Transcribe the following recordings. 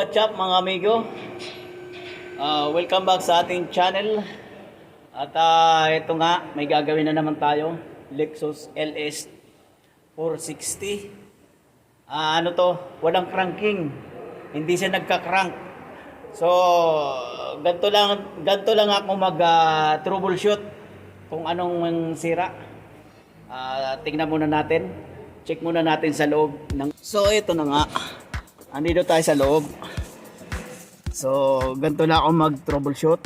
what's up mga amigo? Welcome back sa ating channel. At ito nga, may gagawin na naman tayo. Lexus LS 460. Ano to? Walang cranking. Hindi siya nagka-crank. So, ganito lang ako mag-troubleshoot kung anong sira. Tingnan muna natin. Check muna natin sa loob. So, ito na nga. Andito tayo sa loob. So, ganito na ako mag-troubleshoot.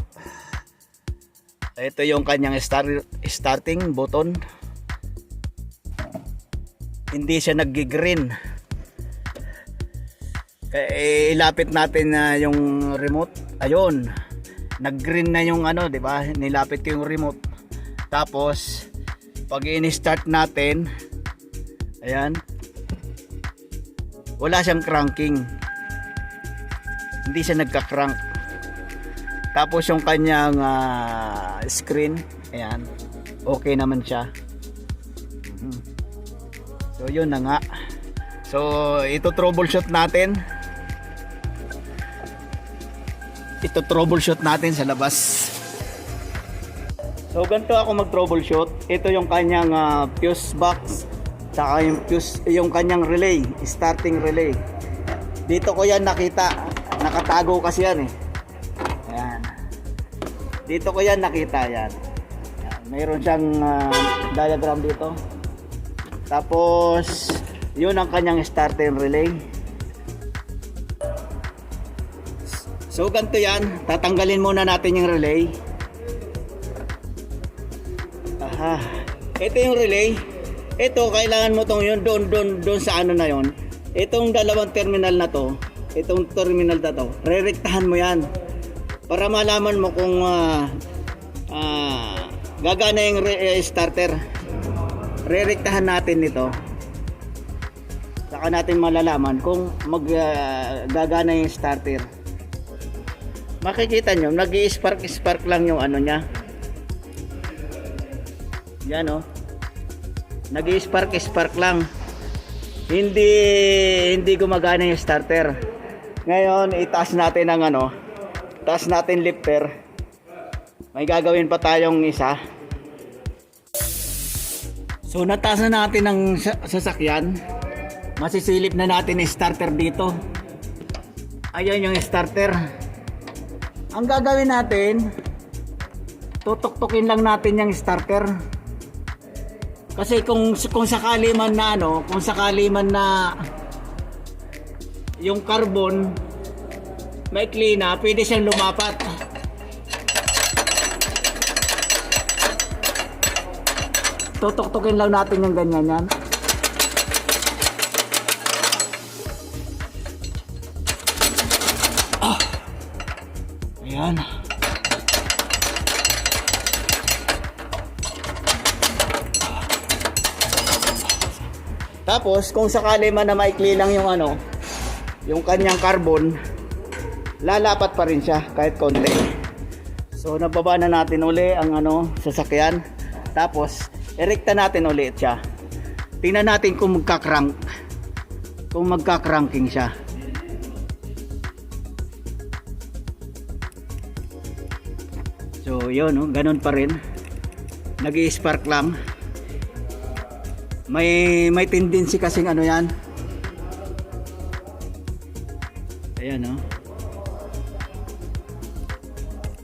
Ito yung kanyang starting button. Hindi siya nag-green. Kaya ilapit natin na yung remote. Ayun. Nag-green na yung ano, 'di ba? Nilapit ko yung remote. Tapos pag i-start natin, ayan. Wala siyang cranking. Hindi siya nagka-crank. Tapos yung kanyang screen, ayan. Okay naman siya. So yun na nga. So ito troubleshoot natin. Ito troubleshoot natin sa labas. So ganito ako mag-troubleshoot. Ito yung kanyang fuse box. Saka yung kanyang relay, starting relay. Dito ko yan nakita. Nakatago kasi yan eh. Ayan. Dito ko yan nakita yan. Ayan. Mayroon siyang diagram dito. Tapos yun ang kanyang starting relay. So ganito yan. Tatanggalin muna natin yung relay. Aha. Ito yung relay. Ito, kailangan mo tong yun, doon sa ano na yon. Itong dalawang terminal na to, itong terminal na to, rerektahan mo yan. Para malaman mo kung gagana yung starter. Rerektahan natin ito. Saka natin malalaman kung gagana yung starter. Makikita nyo, nag-i-spark lang yung ano nya. Yan o. Nag-i-spark lang. Hindi gumagana yung starter. Ngayon, itaas natin ang ano, taas natin lifter. May gagawin pa tayong isa. So, nataas na natin ang sasakyan. Masisilip na natin yung starter dito. Ayan yung starter. Ang gagawin natin, tutuktukin lang natin yung starter. Kasi kung sakali man na ano, kung sakali man na yung carbon maikli na, pwede siyang lumapat. Tutuktukin lang natin yung ganyan yan. Ayan. Tapos kung sakali man na maikli lang yung ano, yung kanyang carbon, lalapat pa rin siya kahit konti. So nababa na natin uli ang ano, sasakyan. Tapos erekta natin ulit siya. Tingnan natin kung magka-crank. Kung magka-cranking siya. So yun, no? Ganun pa rin. Nag-i-spark lang. May tendency kasing ano yan. Ayan, no?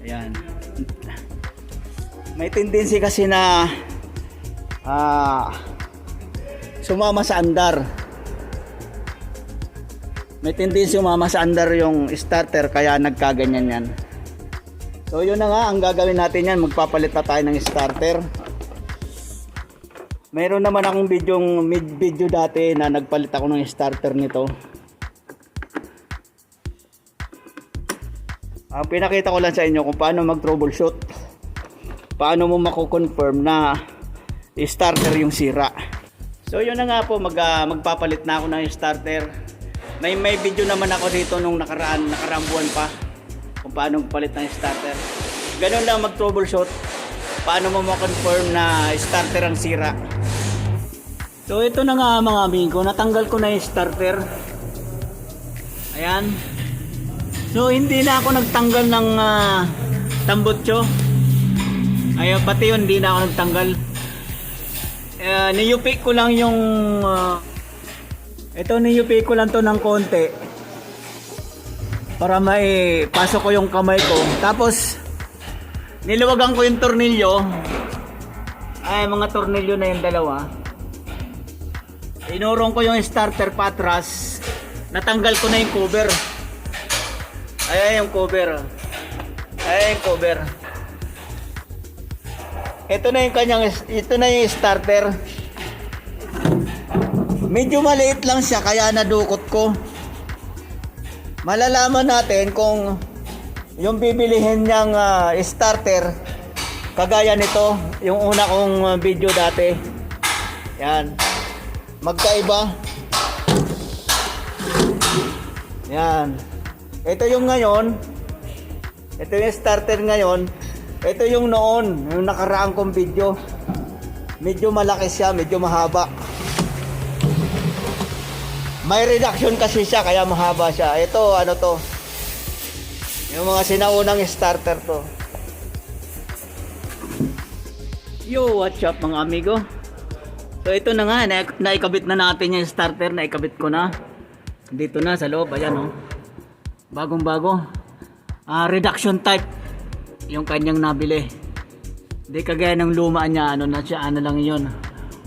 Ayan. May tendency kasi na sumama sa andar. May tendency sumama sa andar yung starter, kaya nagkaganyan yan. So yun na nga, ang gagawin natin yan, magpapalit na tayo ng starter. Mayroon naman akong video dati na nagpalit ako ng starter nito. Pinakita ko lang sa inyo kung paano mag-troubleshoot. Paano mo mako-confirm na starter yung sira. So yun na nga po, magpapalit na ako ng starter. May video naman ako dito nung nakaraan buwan pa kung paano magpalit ng starter. Ganun lang mag-troubleshoot. Paano mo ma-confirm na starter ang sira. So ito na nga mga amigo, natanggal ko na yung starter. Ayan. So hindi na ako nagtanggal ng tambutso. Ay pati yun hindi na ako nagtanggal. Niyupi ko lang yung ito niyupi ko lang to ng konti para may pasok ko yung kamay ko. Tapos niluwagan ko yung tornilyo. Ay mga tornilyo na yung dalawa. Inurong ko yung starter patras. Natanggal ko na yung cover. Ay yung cover. Ay yung cover. Ito na yung starter. Medyo maliit lang siya kaya nadukot ko. Malalaman natin kung yung bibilihin niyang starter kagaya nito, yung una kong video dati. Yan. Magkaiba. Yan. Ito yung ngayon. Ito yung starter ngayon. Ito yung noon, yung nakaraang kong video. Medyo malaki siya, medyo mahaba. May reduction kasi siya, kaya mahaba siya. Ito, ano to? Yung mga sinaunang starter to. Yo, what's up mga amigo? So ito na nga, naikabit na natin yung starter, naikabit ko na. Dito na sa loob, ayan oh. Bagong bago. Reduction type yung kanyang nabili. Hindi kagaya ng luma niya, ano na siya, ano lang yun.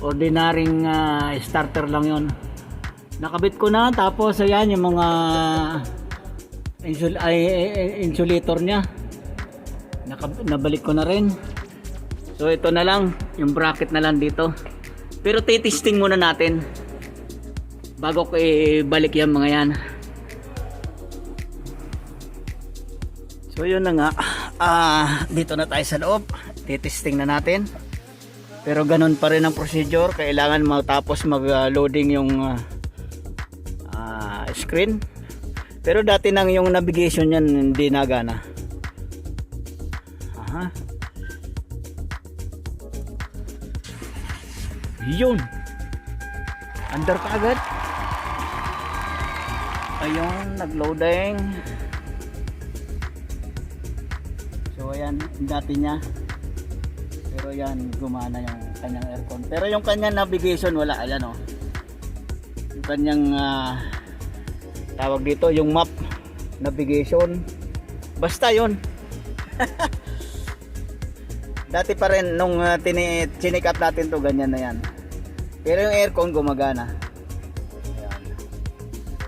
Ordinaryong starter lang yun. Nakabit ko na, tapos ayan yung mga insulator niya. Nabalik ko na rin. So ito na lang, yung bracket na lang dito. Pero titesting muna natin bago ko ibalik yung mga yan. So yun na nga, dito na tayo sa loob, titesting na natin. Pero ganun pa rin ang procedure, kailangan matapos mag-loading yung screen. Pero dati nang yung navigation yan hindi nagana. Aha. Yun, under ka agad. Ayun, nag-loading. So ayan, dati niya. Pero yan, gumana yung kanyang aircon. Pero yung kanyang navigation wala, ayan o. Yung kanyang tawag dito, yung map navigation. Basta yun. Dati pa rin nung chinik up natin to, ganyan na yan. Pero yung aircon gumagana. Ayan.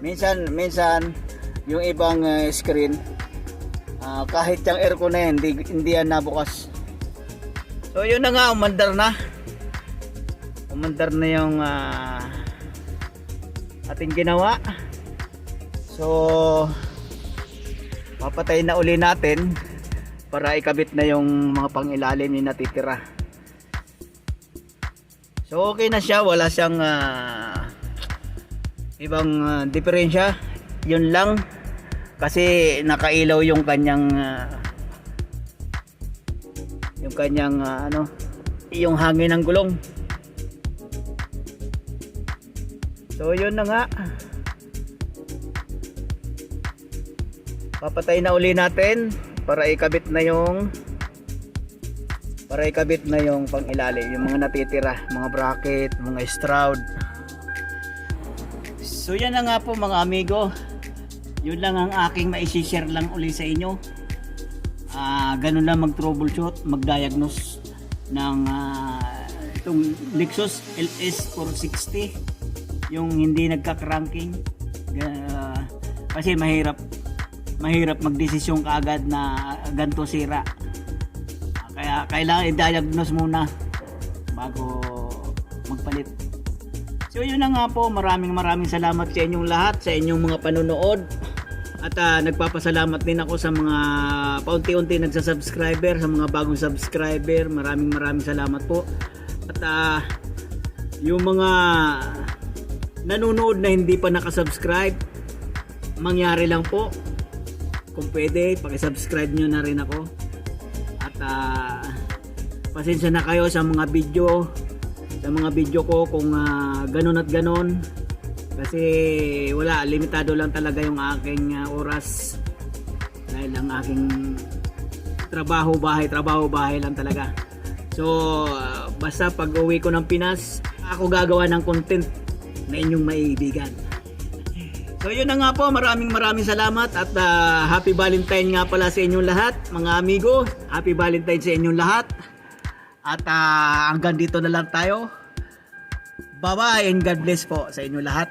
Minsan yung ibang screen kahit yung aircon na yan, hindi yan nabukas. So yun na nga, umandar na. Umandar na yung ating ginawa. So papatay na uli natin para ikabit na yung mga pangilalim yung natitira. So okay na siya, wala siyang ibang diferensya. Yun lang kasi nakailaw yung kanyang ano, yung hangin ng gulong. So yun na nga, papatay na uli natin para ikabit na yung pangilalim, yung mga natitira, mga bracket, mga stroud. So yan na nga po mga amigo, yun lang ang aking maishishare lang uli sa inyo. Ganun lang mag-troubleshoot, mag-diagnose ng itong Lexus LS460, yung hindi nagka-cranking. Kasi mahirap magdesisyon kaagad na ganito sira. Kaya kailangan i-diagnose muna bago magpalit. So yun na nga po, maraming salamat sa inyong lahat, sa inyong mga panonood. At nagpapasalamat din ako sa mga paunti-unti nagsasubscriber, sa mga bagong subscriber. Maraming salamat po. At yung mga nanonood na hindi pa nakasubscribe, mangyari lang po. Kung pwede, paki-subscribe nyo na rin ako. At pasensya na kayo sa mga video ko kung ganun at ganun. Kasi wala, limitado lang talaga yung aking oras. dahil ang aking trabaho bahay lang talaga. So basta pag uwi ko ng Pinas, ako gagawa ng content na inyong maibigan. So yun na nga po, maraming salamat at happy Valentine nga pala sa inyong lahat mga amigo. Happy Valentine sa inyong lahat. At hanggang dito na lang tayo. Bye bye and God bless po sa inyong lahat.